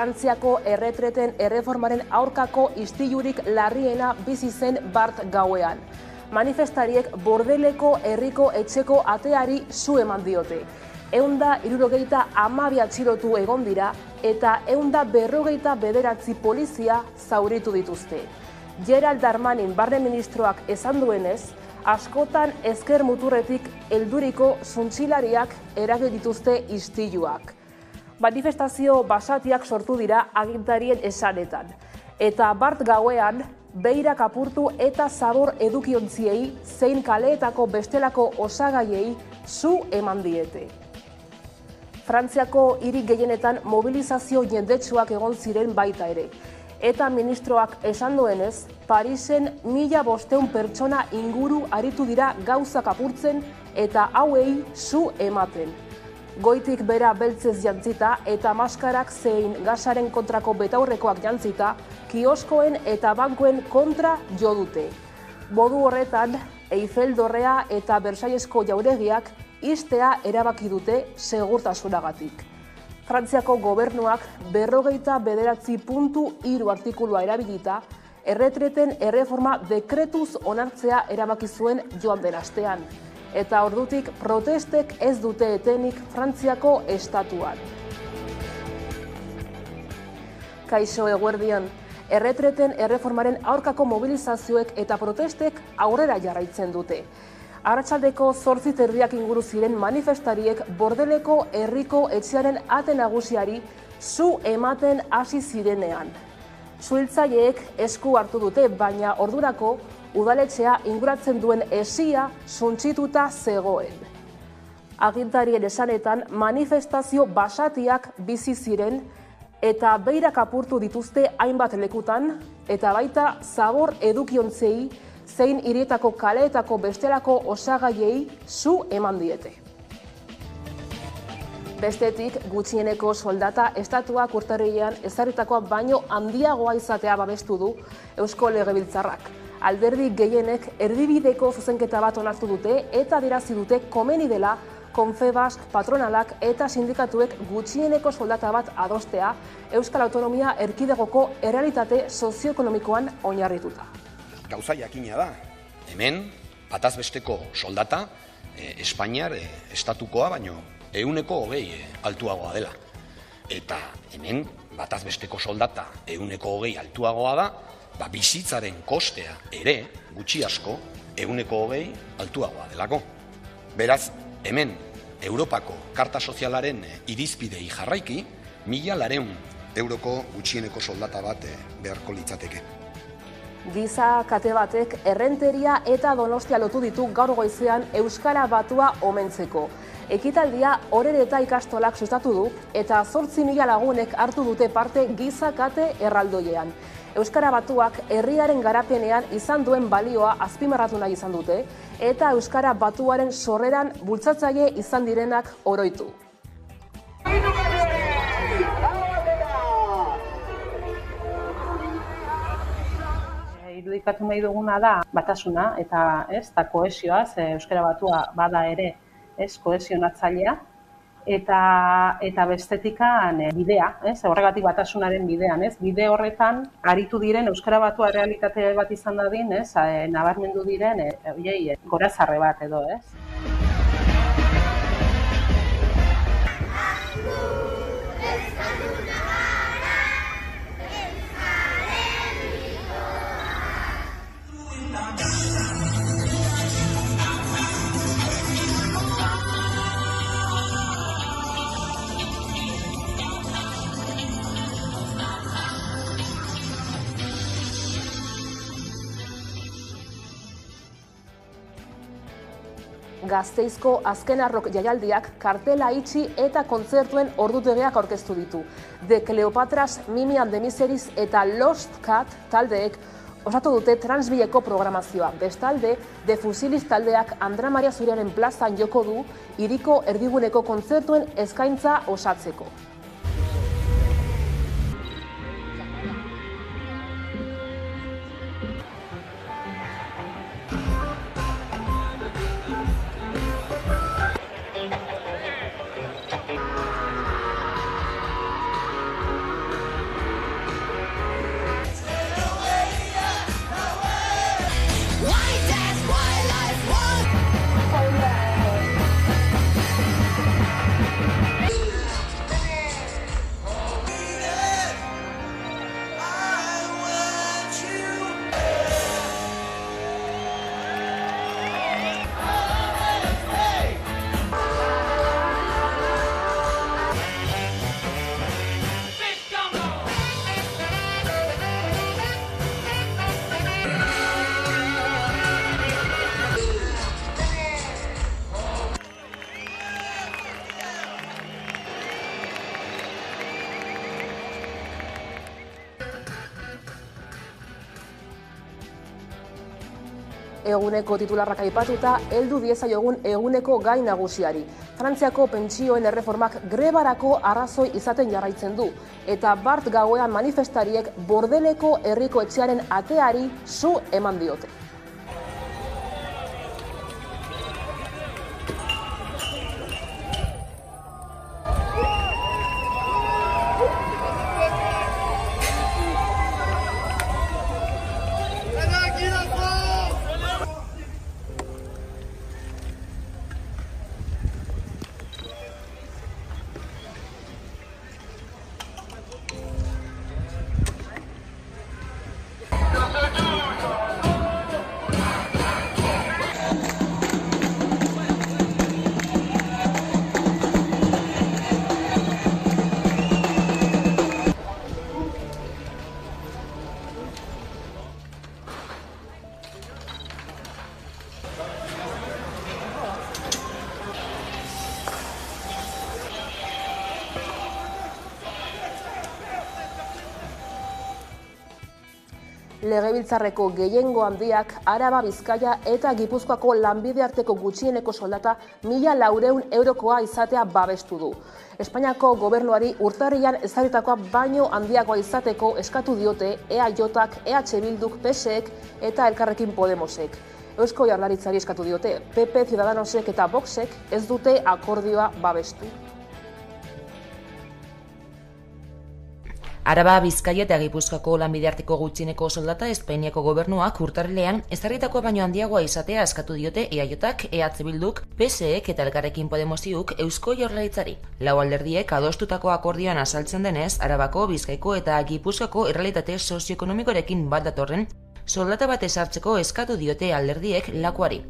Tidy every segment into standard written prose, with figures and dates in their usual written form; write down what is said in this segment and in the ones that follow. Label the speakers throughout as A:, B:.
A: Frantziako erretreten erreformaren aurkako istilurik larriena bizi zen bart gauean. Manifestariek Bordeleko herriko etxeko ateari su eman diote. 169 atxilotu egon dira eta 159 polizia zauritu dituzte. Gerald Darmanin barne ministroak esan duenez, askotan ezker muturretik helduriko zuntxilariak eragin dituzte istiluak. Manifestazio basatiak sortu dira agintarien esanetan. Eta bart gauean, beirak apurtu eta zabor edukiontziei zein kaleetako bestelako osagaiei su eman diete. Frantziako hiri gehienetan mobilizazio jendetsuak egon ziren baita ere. Eta ministroak esan duenez, Parisen 1500 pertsona inguru aritu dira gauzak apurtzen eta hauei su ematen. Goitik bera beltzez jantzita eta maskarak zein gasaren kontrako betaurrekoak jantzita, kioskoen eta bankoen kontra jo dute. Modu horretan, Eiffel dorrea eta Versailesko jauregiak ixtea erabaki dute segurtasunagatik. Frantziako gobernuak 49.3 artikulua erabilita, erretreten erreforma dekretuz onartzea erabaki zuen joan den astean. Eta ordutik protestek ez dute etenik Frantziako estatuan. Kaixo eguerdian, erretreten erreformaren aurkako mobilizazioek eta protestek aurrera jarraitzen dute. Arratsaldeko 8:30 inguru ziren manifestariek Bordeleko herriko etxearen ate nagusiari su ematen hasi zirenean. Suhiltzaileek esku hartu dute, baina ordurako udaletxea inguratzen duen hesia suntsituta zegoen. Agintarien esanetan manifestazio basatiak bizi ziren eta beirak apurtu dituzte hainbat lekutan eta baita zabor edukiontzei zein hirietako kaleetako bestelako osagaiei su eman diete. Bestetik, gutxieneko soldata estatuak urtarrilean ezarritakoa baino handiagoa izatea babestu du Eusko Legebiltzarrak. Alderdi gehienek erdibideko zuzenketa bat onartu dute eta adierazi dute komeni dela Confebask, patronalak eta sindikatuek gutxieneko soldata bat adostea Euskal Autonomia Erkidegoko errealitate sozioekonomikoan oinarrituta.
B: Gauza jakina da, hemen bataz besteko soldata Espainiar estatukoa baino 120 altuagoa dela. Eta hemen bataz besteko soldata 120 altuagoa da, bizitzaren kostea ere gutxi asko 120 altuagoa delako. Beraz, hemen Europako Karta Sozialaren irizpidei jarraiki 1.200 euroko gutxieneko soldata bat beharko litzateke.
A: Giza kate batek Errenteria eta Donostia lotu ditu gaur goizean Euskara Batua omentzeko. Ekitaldia Orereta ikastolak sustatu du eta 8.000 lagunek hartu dute parte giza kate erraldoiean. Euskara Batuak herriaren garapenean izan duen balioa azpimarratu nahi izan dute eta Euskara Batuaren sorreran bultzatzaile izan direnak oroitu.
C: Irudikatu nahi duguna da batasuna eta kohesioa, Euskara Batua bada ere kohesionatzailea eta bestetikan bidea, horregatik batasunaren bidean, bide horretan aritu diren Euskara Batua realitate bat izan dadin, nabarmendu diren gorazarre bat edo,
A: Gasteizko azken arrok jaialdiak kartela itxi eta kontzertuen ordutegiak aurkeztu ditu. The Cleopatras, Mimi and the Miseries eta Lost Cat taldeek osatu dute Transbileko programazioa. Bestalde, The Fusilis taldeak Andra Maria Zuriaren plazan joko du hiriko erdiguneko kontzertuen eskaintza osatzeko. eguneko titularrak aipatuta, heldu diezaiogun eguneko gai nagusiari. Frantziako pentsioen erreformak grebarako arrazoi izaten jarraitzen du, eta bart gauean manifestariek Bordeleko herriko etxearen ateari su eman diote. Legebiltzarreko gehiengo handiak Araba, Bizkaia eta Gipuzkoako lanbide arteko gutxieneko soldata 1.400 eurokoa izatea babestu du. Espainiako gobernuari urtarrilean ezarritakoa baino handiagoa izateko eskatu diote EAJak, EH Bilduk, PSek eta Elkarrekin Podemosek. Eusko Jaurlaritzari eskatu diote, PP, Ciudadanosek eta Voxek ez dute akordioa babestu.
D: Araba, Bizkaia eta Gipuzkoako lanbide arteko gutxieneko soldata Espainiako gobernuak urtarrilean ezarritakoa baino handiagoa izatea eskatu diote EAJak, EH Bilduk, PSek eta Elkarrekin Podemosek Eusko Jaurlaritzari. Lau alderdiek adostutako akordioan azaltzen denez, Arabako, Bizkaiko eta Gipuzkoako errealitate sozioekonomikoarekin bat datorren soldata bat ezartzeko eskatu diote alderdiek lakuari.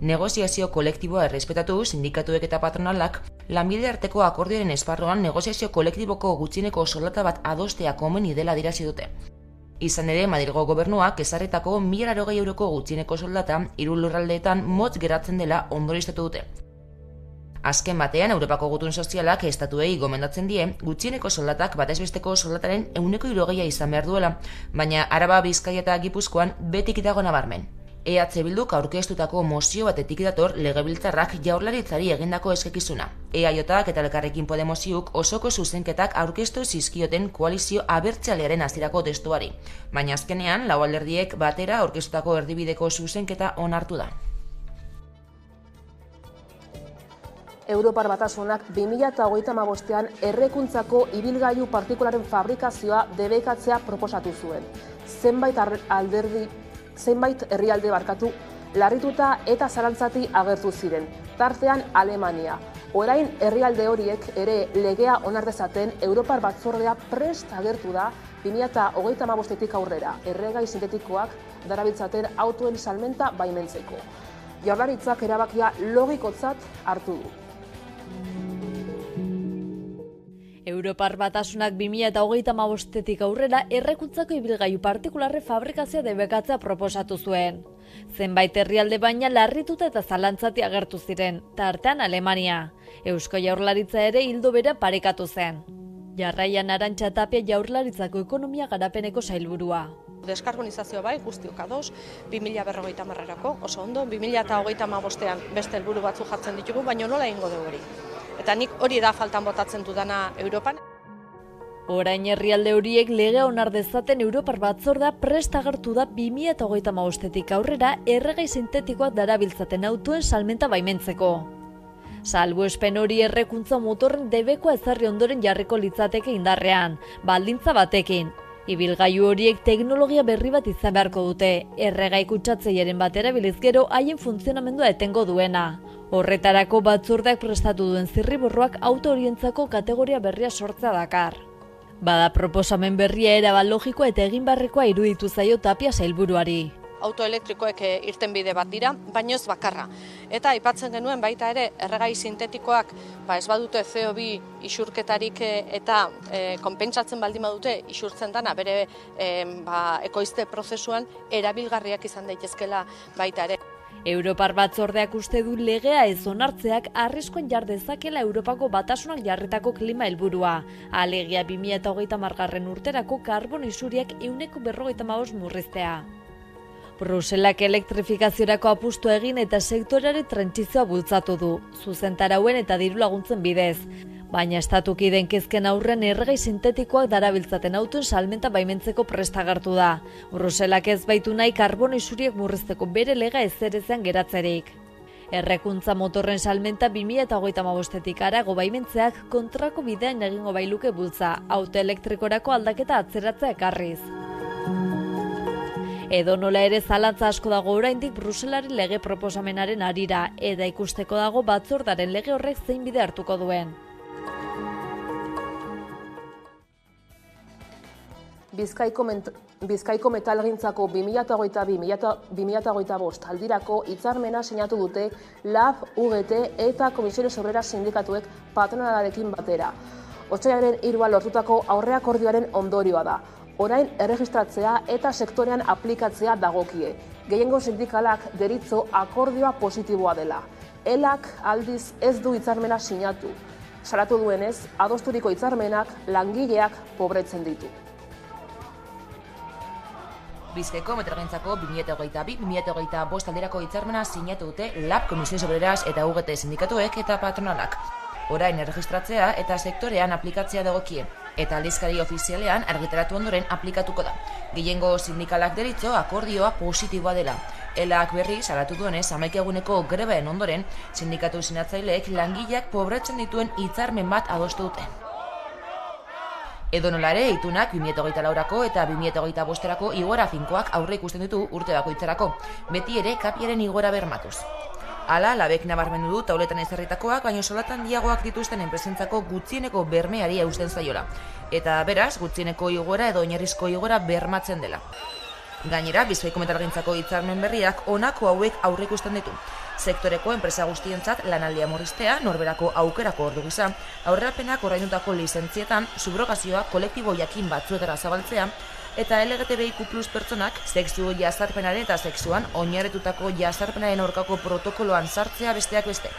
D: Negoziazio kolektiboa errespetatu, sindikatuek eta patronalak lanbide arteko akordioaren esparruan negoziazio kolektiboko gutxieneko soldata bat adostea komeni dela adierazi dute. Izan ere, Madrilgo gobernuak ezarritako 1.080 euroko gutxieneko soldata 3 lurraldeetan motz geratzen dela ondorioztatu dute. Azken batean, Europako Gutun Sozialak estatuei gomendatzen die gutxieneko soldatak batezbesteko soldataren 160 izan behar duela, baina Araba, Bizkaia eta Gipuzkoan betik dago nabarmen. EH Bilduk aurkeztutako mozio batetik dator Legebiltzarrak Jaurlaritzari egindako eskakizuna. EAJak eta Elkarrekin Podemosek osoko zuzenketak aurkeztu zizkioten koalizio abertzalearen hasierako testuari, baina azkenean lau alderdiek batera aurkeztutako erdibideko zuzenketa onartu da.
A: Europar Batasunak 2025ean errekuntzako ibilgailu partikularen fabrikazioa debekatzea proposatu zuen. Zenbait herrialde larrituta eta zalantzati agertu ziren, tartean Alemania. Orain herrialde horiek ere legea onar dezaten Europar Batzordea prest agertu da 2035etik aurrera erregai sintetikoak darabiltzaten autoen salmenta baimentzeko. Jaurlaritzak erabakia logikotzat hartu du.
E: Europar Batasunak 2035etik aurrera errekuntzako ibilgailu partikularre fabrikazioa debekatzea proposatu zuen. Zenbait herrialde baina larrituta eta zalantzati agertu ziren, tartean Alemania. Eusko Jaurlaritza ere ildo bera parekatu zen. Jarraian Arantxa Tapia Jaurlaritzako ekonomia garapeneko sailburua.
F: Deskarbonizazioa bai, guztiok ados, 2050erako, oso ondo, 2025ean beste helburu batzu jartzen ditugu, baina nola egingo dugu hori. Eta nik hori da faltan botatzen dudana Europan.
E: Orain herrialde horiek legea onar dezaten Europar Batzordea prest agertu da 2035etik aurrera erregai sintetikoak darabiltzaten autoen salmenta baimentzeko. Salbuespen hori errekuntza motorren debekoa ezarri ondoren jarriko litzateke indarrean, baldintza batekin. Ibilgailu horiek teknologia berri bat izan beharko dute, erregai kutsatzailearen batera bilizgero haien funtzionamendua etengo duena. Horretarako batzordeak prestatu duen zirriborroak auto horientzako kategoria berria sortzea dakar. Bada proposamen berria erabat logikoa eta egin beharrekoa iruditu zaio Tapia sailburuari.
F: Auto elektrikoek irtenbide bat dira, baino ez bakarra. Eta aipatzen genuen baita ere erregai sintetikoak ez badute CO2 isurketarik eta konpentsatzen baldin badute isurtzen dana bere ekoizte prozesuan erabilgarriak izan daitezkela baita ere.
E: Europar Batzordeak uste du legea ez onartzeak arriskuan jar dezakela Europako Batasunak jarritako klima helburua. Alegia 2030 urterako karbono isuriak 145 murriztea. Bruselak elektrifikaziorako apustu egin eta sektoreari trantsizioa bultzatu du, zuzentarauen eta diru laguntzen bidez. Baina estatukideen kezken aurren erregai sintetikoak darabiltzaten autoen salmenta baimentzeko prest agertu da. Bruselak ez baitu nahi karbono isuriek murrizteko bere lega ezerezean geratzerik. Errekuntza motorren salmenta 2025etik harago baimentzeak kontrako bidean egingo bailuke bultza, auto elektrikorako aldaketa atzeratzea ekarriz. Edonola ere zalantza asko dago oraindik Bruselaren lege proposamenaren harira, eta ikusteko dago batzordaren lege horrek zein bide hartuko duen.
A: Bizkaiko metalgintzako 2022-2025 aldirako hitzarmena sinatu dute LAB, UGT eta Comisiones Obreras sindikatuek patronalarekin batera. Otsailaren 3 lortutako aurreakordioaren ondorioa da. Orain erregistratzea eta sektorean aplikatzea dagokie. Gehiengo sindikalak deritzo akordioa positiboa dela. Elak aldiz ez du hitzarmena sinatu. Salatu duenez, adosturiko hitzarmenak langileak pobretzen ditu.
D: Bizkaiko metalgintzako 2022-2025 aldirako hitzarmena sinatu dute LAB, Comisiones Obreras eta UGT sindikatuek eta patronalak. Orain erregistratzea eta sektorean aplikatzea dagokie, eta aldizkari ofizialean argitaratu ondoren aplikatuko da. Gehiengo sindikalak deritzo akordioa positiboa dela. Elak berri salatu duenez 11 eguneko grebaen ondoren sindikatu sinatzaileek langileak pobretzen dituen hitzarmen bat adostu dute. Edonola ere, itunak 2024ko eta 2025erako igoera finkoak aurre ikusten ditu urte bakoitzerako, beti ere kapiaren igoera bermatuz. Hala, labek nabarmendu du tauletan ezarritakoak, baino soldatan handiagoak dituzten enpresentzako gutxieneko bermeari eusten zaiola. Eta beraz, gutxieneko igoera edo oinarrizko igoera bermatzen dela. Gainera, Bizkaiko metalgintzako hitzarmen berriak honako hauek aurre ikusten ditu. Sektoreko enpresa guztientzat lanaldia murriztea, norberako aukerako ordu gisa, aurrerapenak ordaindutako lizentzietan, subrogazioa kolektibo jakin batzuetara zabaltzea, eta LGTBIQ+ pertsonak sexu jazarpenaren eta sexuan oinarritutako jazarpenaren aurkako protokoloan sartzea besteak beste.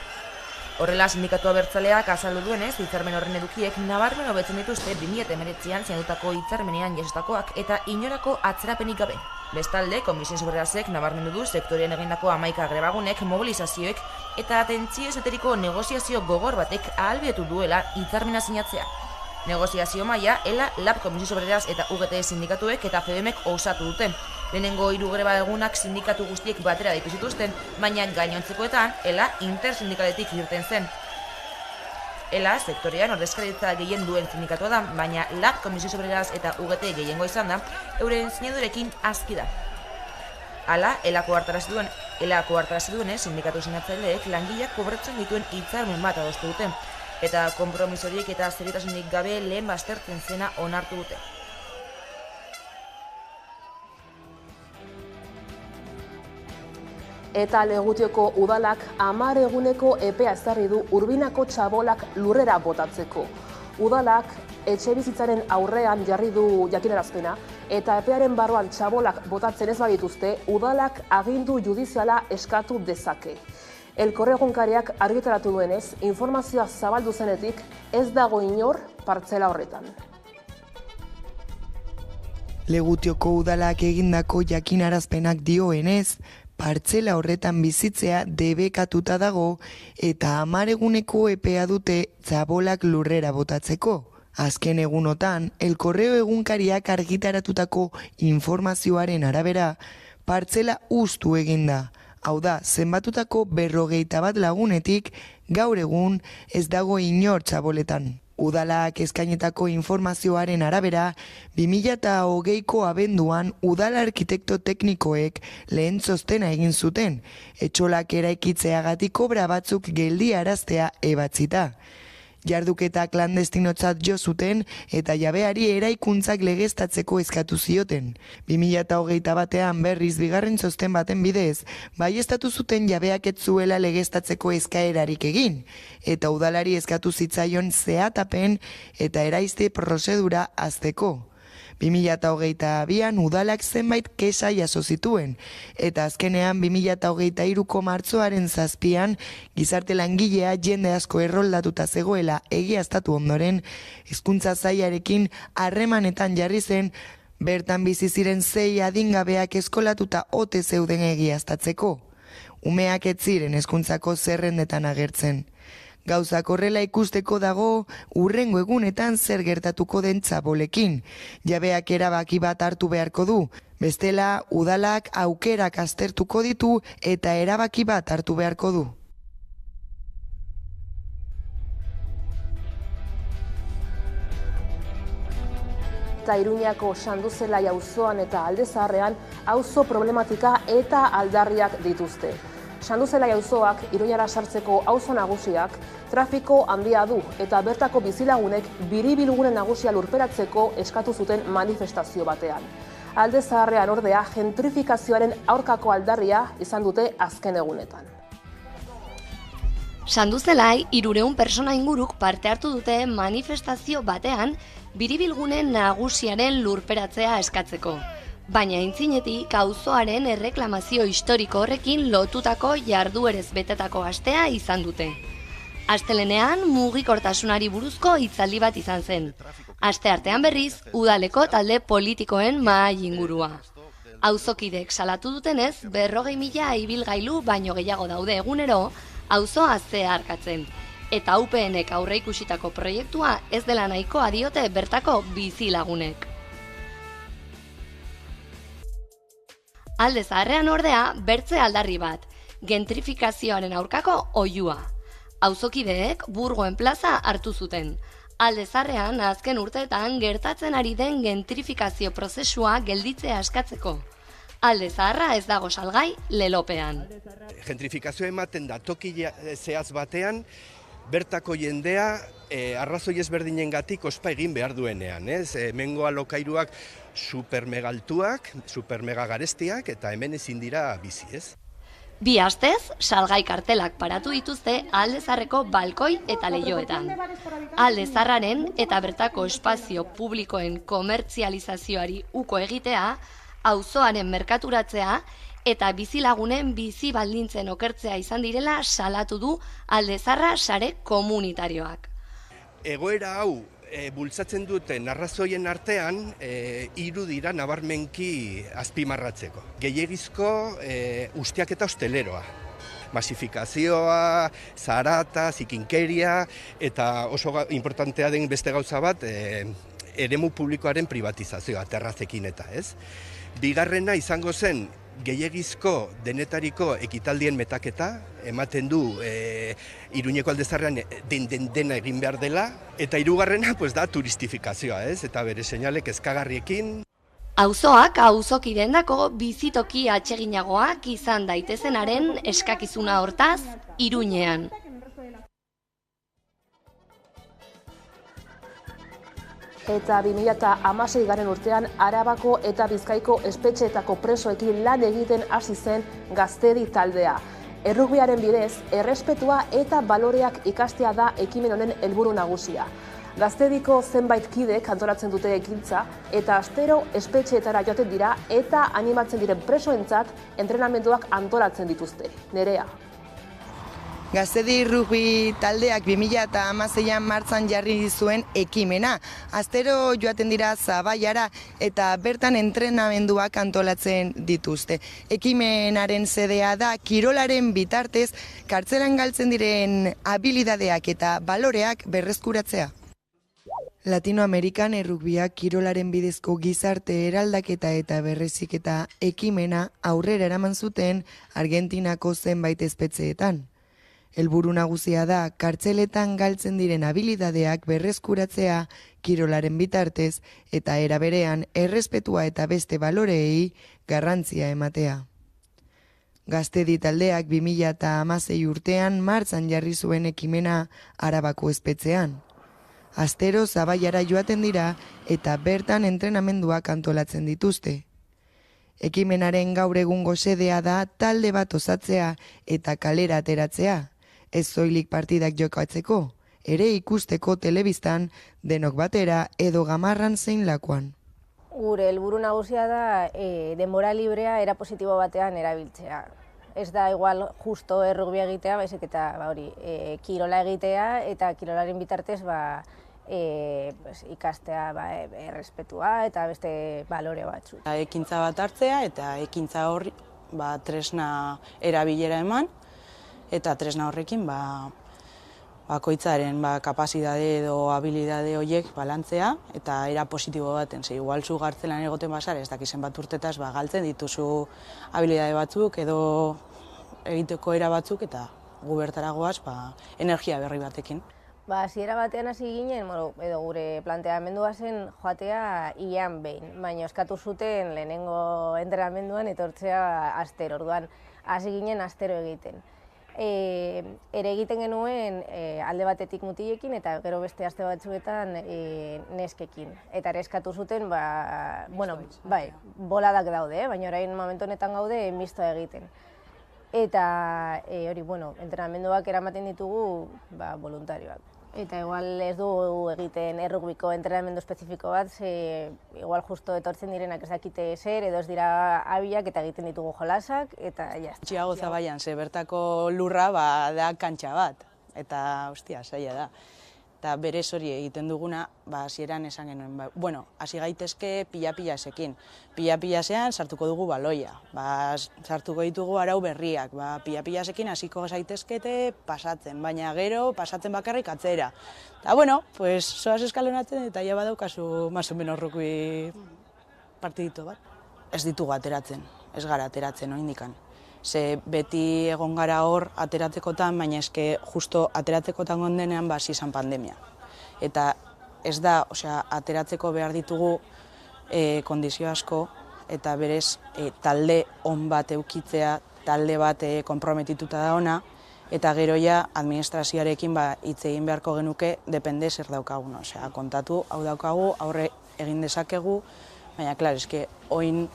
D: Horrela, sindikatu abertzaleak azaldu duenez, hitzarmen horren edukiek nabarmen hobetzen dituzte 2019an sinatutako hitzarmenean jasotakoak eta inorako atzerapenik gabe. Bestalde, Comisiones Obrerasek nabarmendu du sektorean egindako 11 grebagunek, mobilizazioek eta atentzio esoteriko negoziazio gogor batek ahalbidetu duela hitzarmena sinatzea. Negoziazio maila, ELA, LAB, Comisiones Obreras eta UGT sindikatuek eta FEDEMek osatu dute. Lehenengo 3 greba egunak sindikatu guztiek batera deitu zituzten, baina gainontzekoetan ELA intersindikaletik irten zen. ELA sektorean ordezkaritza gehien duen sindikatua da, baina LAB, Comisiones Obreras eta UGT gehiengo izan da, euren sinadurekin aski da. Hala, elako hartarazi duenez, sindikatu sinatzaileek langileak pobretzen dituen hitzarmen bat adostu dute, eta konpromisoriek eta zeritasunik gabe lehen baztertzen zena onartu dute.
A: Eta Legutioko udalak 10 eguneko epea ezarri du Urbinako txabolak lurrera botatzeko. Udalak etxebizitzaren aurrean jarri du jakinarazpena, eta epearen barruan txabolak botatzen ez badituzte, udalak agindu judiziala eskatu dezake. El Correo egunkariak argitaratu duenez, informazioa zabaldu zenetik ez dago inor partzela horretan.
G: Legutioko udalak egindako jakinarazpenak dioenez, partzela horretan bizitzea debekatuta dago eta 10 eguneko epea dute txabolak lurrera botatzeko. Azken egunotan, El Correo egunkariak argitaratutako informazioaren arabera, partzela hustu eginda. Hau da, zenbatutako 51 lagunetik gaur egun ez dago inor txaboletan. Udalak eskainetako informazioaren arabera, 2020ko abenduan udal arkitekto teknikoek lehen txostena egin zuten, etxolak eraikitzeagatik obra batzuk geldiaraztea ebatzita. Jarduketa klandestinotzat jo zuten eta jabeari eraikuntzak legeztatzeko eskatu zioten. 2021ean berriz bigarren txosten baten bidez, baieztatu zuten jabeak ez zuela legeztatzeko eskaerarik egin, eta udalari eskatu zitzaion zehatapen eta eraiste prozedura hazteko. 2022an udalak zenbait kexa jaso zituen, eta azkenean 2023ko martxoaren 7an gizarte langilea jende asko erroldatuta zegoela egiaztatu ondoren, hezkuntza sailarekin harremanetan jarri zen Bertan bizi ziren 6 adingabeak eskolatuta ote zeuden egiaztatzeko. Umeak ez ziren hezkuntzako zerrendetan agertzen. Gauzak horrela ikusteko dago hurrengo egunetan zer gertatuko den txabolekin. Jabeak erabaki bat hartu beharko du. Bestela, udalak aukerak aztertuko ditu eta erabaki bat hartu beharko du.
A: Eta Iruñako Sanduzelai auzoan eta Alde Zaharrean auzo problematika eta aldarriak dituzte. Sanduzelai auzoak Iruñara sartzeko auzo nagusiak trafiko handia du eta bertako bizilagunek biribilgune nagusia lurperatzeko eskatu zuten manifestazio batean. Alde Zaharrean ordea gentrifikazioaren aurkako aldarria izan dute azken egunetan.
H: Sanduzelai 300 pertsona inguruk parte hartu dute manifestazio batean biribilgune nagusiaren lurperatzea eskatzeko. Baina aintzinetik auzoaren erreklamazio historiko horrekin lotutako jarduerez betetako astea izan dute. Astelenean mugikortasunari buruzko hitzaldi bat izan zen. Asteartean berriz, udaleko talde politikoen mahai ingurua. Auzokidek salatu dutenez, 40.000 ibilgailu baino gehiago daude egunero, auzoa zeharkatzen. Eta UPNek aurreikusitako proiektua ez dela nahikoa diote bertako bizilagunek. Alde Zaharrean ordea, bertze aldarri bat, gentrifikazioaren aurkako oihua. Auzokideek Burgoen plaza hartu zuten. Alde Zaharrean azken urteetan gertatzen ari den gentrifikazio prozesua gelditzea eskatzeko. Alde Zaharra ez dago salgai lelopean.
I: Gentrifikazioa ematen da toki zehaz batean, bertako jendea arrazoi ezberdinengatik ospa egin behar duenean. Hemengo alokairuak supermegaltuak, supermega garestiak eta hemen ezin dira bizi, ez?
H: Bi astez, salgai kartelak paratu dituzte Alde Zaharreko balkoi eta leihoetan. Alde Zaharraren eta bertako espazio publikoen komertzializazioari uko egitea, auzoaren merkaturatzea eta bizilagunen bizi baldintzen okertzea izan direla salatu du Alde Zaharra sare komunitarioak.
I: Egoera hau bultzatzen duten arrazoien artean, 3 dira nabarmenki azpimarratzeko. Gehiegizko ustiaketa hosteleroa. Masifikazioa, zarata, zikinkeria, eta oso importantea den beste gauza bat, eremu publikoaren privatizazioa, terrazekin eta, ez? Bigarrena izango zen, gehiegizko denetariko ekitaldien metaketa, ematen du Iruñeko Alde Zaharrean dena egin behar dela, eta hirugarrena da turistifikazioa, ez? Eta bere seinale kezkagarriekin.
H: Auzoak auzokidendako bizitoki atseginagoak izan daitezenaren eskakizuna hortaz Iruñean.
A: Eta 2016 urtean Arabako eta Bizkaiko espetxeetako presoekin lan egiten hasi zen Gaztedi taldea. Errugbiaren bidez, errespetua eta baloreak ikastea da ekimen honen helburu nagusia. Gaztediko zenbait kidek antolatzen dute ekintza eta astero espetxeetara joaten dira eta animatzen diren presoentzat entrenamenduak antolatzen dituzte. Nerea.
G: Gaztedi rugbi taldeak 2016an martxan jarri zuen ekimena. Astero joaten dira Zabaiara eta bertan entrenamenduak antolatzen dituzte. Ekimenaren xedea da kirolaren bitartez kartzelan galtzen diren habilidadeak eta baloreak berreskuratzea. Latinoamerikan errugbiak kirolaren bidezko gizarte eraldaketa eta berreziketa ekimena aurrera eraman zuten Argentinako zenbait espetxeetan. Helburu nagusia da kartzeletan galtzen diren habilidadeak berreskuratzea kirolaren bitartez eta era berean errespetua eta beste baloreei garrantzia ematea. Gaztedi taldeak 2016 urtean martxan jarri zuen ekimena Arabako espetxean. Astero Zabaiara joaten dira eta bertan entrenamenduak antolatzen dituzte. Ekimenaren gaur egungo xedea da talde bat osatzea eta kalera ateratzea. Ez zoilik partidak jokatzeko, ere ikusteko telebistan denok batera edo gamarran zein lakuan.
J: Gure helburu nagusia da denbora librea era positibo batean erabiltzea. Ez da igual justo errugbi egitea, baizik eta kirola egitea eta kirolaren bitartez ikastea errespetua eta beste balore batzu.
K: Ekintza bat hartzea eta ekintza horri tresna erabilera eman eta tresna horrekin bakoitzaren kapazitate edo habilidade horiek balantzea eta era positibo baten. Igual zu gartzelan egoten basar, ez dakizen bat urtetaz galtzen dituzu habilidade batzuk edo egiteko era batzuk eta gu bertara goaz energia berri batekin.
J: Hasiera batean hasi ginen, edo gure planteamendua zen joatea ilean behin, baina eskatu zuten lehenengo entrenamenduan etortzea astero, orduan hasi ginen astero egiten. Ere egiten genuen alde batetik mutilekin eta gero beste aste batzuetan neskekin. Eta ere eskatu zuten, boladak daude, baina orain momentu honetan gaude mistoa egiten. Eta entrenamenduak eramaten ditugu voluntarioak. Eta igual ez du egiten errugbiko entrenamendu espezifiko bat, igual justo etortzen direnak ez dakite zer, edo ez dira abiak eta egiten ditugu jolasak, eta jazta.
K: Txiago Zabaian, bertako lurra da kantxa bat, eta ostia, zaila da. Eta berez hori egiten duguna, hasieran esan genuen, hasi gaitezke pila-pilasekin. Pila-pilasean sartuko dugu baloia, sartuko ditugu arau berriak, pila-pilasekin hasiko zaitezkete pasatzen, baina gero pasatzen bakarrik atzera. Eta soaz eskalonatzen eta ja badaukazu más o menos rugby partidito bat. Ez ditugu ateratzen, ez gara ateratzen oindikan. Ze beti egon gara hor ateratzekotan, baina eske justo ateratzekotan gondenean izan pandemia. Eta ez da, ateratzeko behar ditugu kondizio asko, eta berez talde on bat eukitzea, talde bat konprometituta da ona, eta gero ja administrazioarekin hitz egin beharko genuke depende zer daukagun. Kontatu, hau daukagu, aurre egin dezakegu, baina, klar, eske oin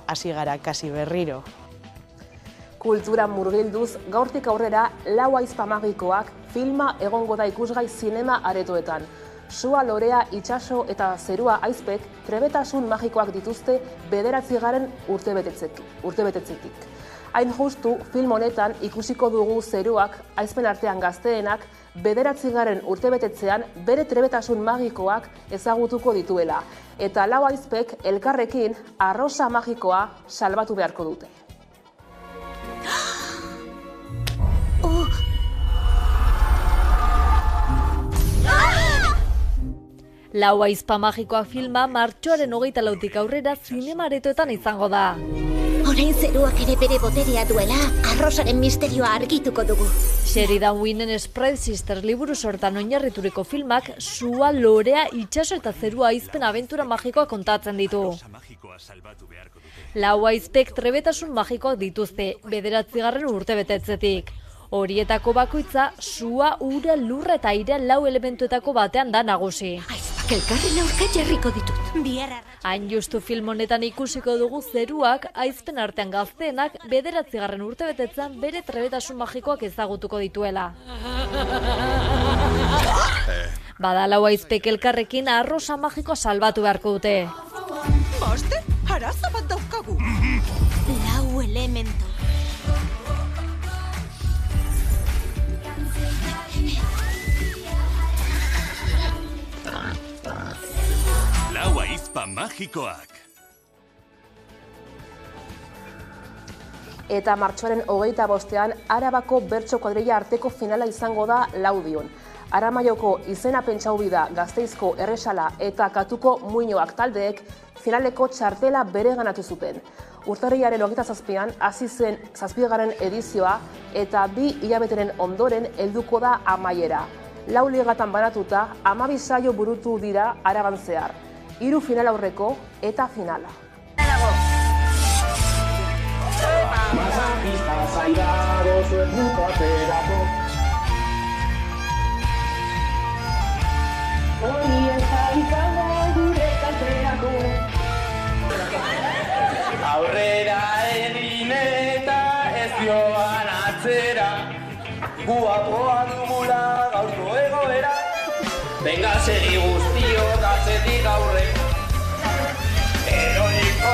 K: hasi gara kasi berriro.
A: Kultura murgilduz, gaurtik aurrera Lau Ahizpa Magikoak filma egongo da ikusgai zinema aretoetan. Sua, lorea, itsaso eta zerua ahizpek trebetasun magikoak dituzte 9. urtebetetzetik. Hain justu, film honetan ikusiko dugu zeruak, ahizpen artean gazteenak, 9. urtebetetzean bere trebetasun magikoak ezagutuko dituela. Eta Lau Ahizpek elkarrekin arrosa magikoa salbatu beharko dute.
E: Lau Ahizpa Magikoak filma martxoaren 24 aurrera zinema aretoetan izango da.
L: Orain zeruak ere bere boterea duela, arrosaren misterioa argituko dugu.
E: Sheridan Winen Spread Sisters liburu sortan oinarrituriko filmak sua, lorea, itsaso eta zerua ahizpen abentura magikoa kontatzen ditu. Lau ahizpek trebetasun magikoak dituzte, 9. urtebetetzetik. Horietako bakoitza, sua, ura, lurra eta airea 4 elementuetako batean da nagusi.
L: Ahizpak elkarren aurka jarriko ditut.
E: Hain justu film honetan ikusiko dugu zeruak, ahizpen artean gazteenak 9. urtebetetzen bere trebetasun magikoak ezagutuko dituela. Bada Lau Ahizpek elkarrekin arrosa magikoa salbatu beharko dute.
L: Master, arazo bat daukagu. 4 elementu.
M: Lau Ahizpa Magikoak.
A: Eta martxoaren 25ean Arabako bertso kuadrilla arteko finala izango da Laudion. Aramaioko izena pentsaubi da Gasteizko Erresala eta Katuko Muinoak taldeek finaleko txartela bereganatu zuten. Urtarrilaren 27ean hasi zen 7. edizioa eta 2 hilabeteren ondoren helduko da amaiera. 4 ligatan banatuta 12 saio burutu dira Araban zehar. 3 final aurreko eta finala.
N: Aurrera egin eta ez joan atzera, guapoa dugula gaurko egoera. Venga, segi guztiok atzetik aurre, eroliko.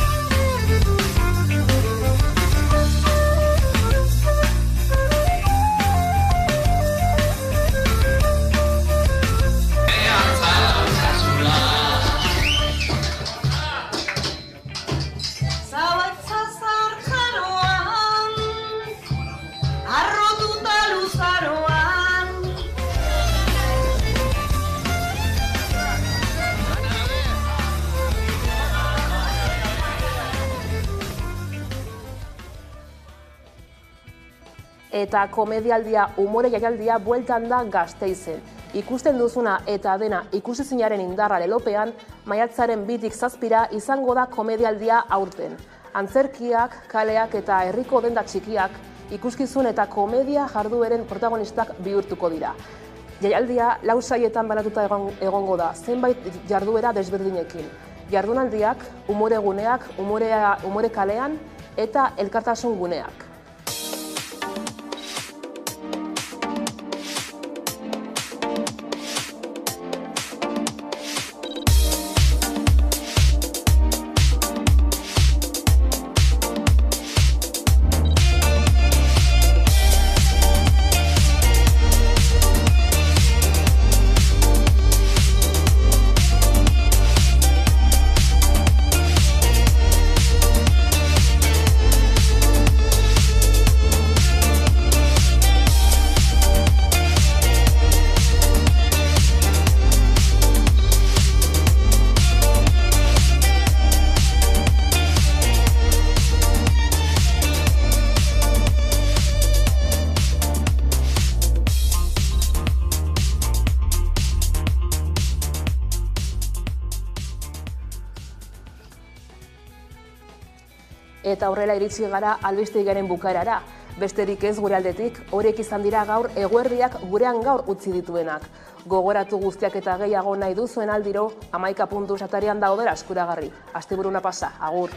A: eta komedialdia umore jaialdia bueltan da Gasteizen. Ikusten duzuna eta dena ikusezinaren indarra lelopean, maiatzaren 2tik 7 izango da komedialdia aurten. Antzerkiak, kaleak eta herriko denda txikiak ikuskizun eta komedia jardueren protagonistak bihurtuko dira. Jaialdia 4 saietan banatuta egongo da, zenbait jarduera desberdinekin. Jardunaldiak, umore guneak, umore kalean eta elkartasun guneak. Eta horrela iritsi gara albistegiaren bukaerara. Besterik ez gure aldetik, horiek izan dira gaur eguerdiak gurean gaur utzi dituenak. Gogoratu guztiak eta gehiago nahi duzuen aldiro, 11 puntuz atarian daudela eskuragarri. Asteburuna pasa, agur!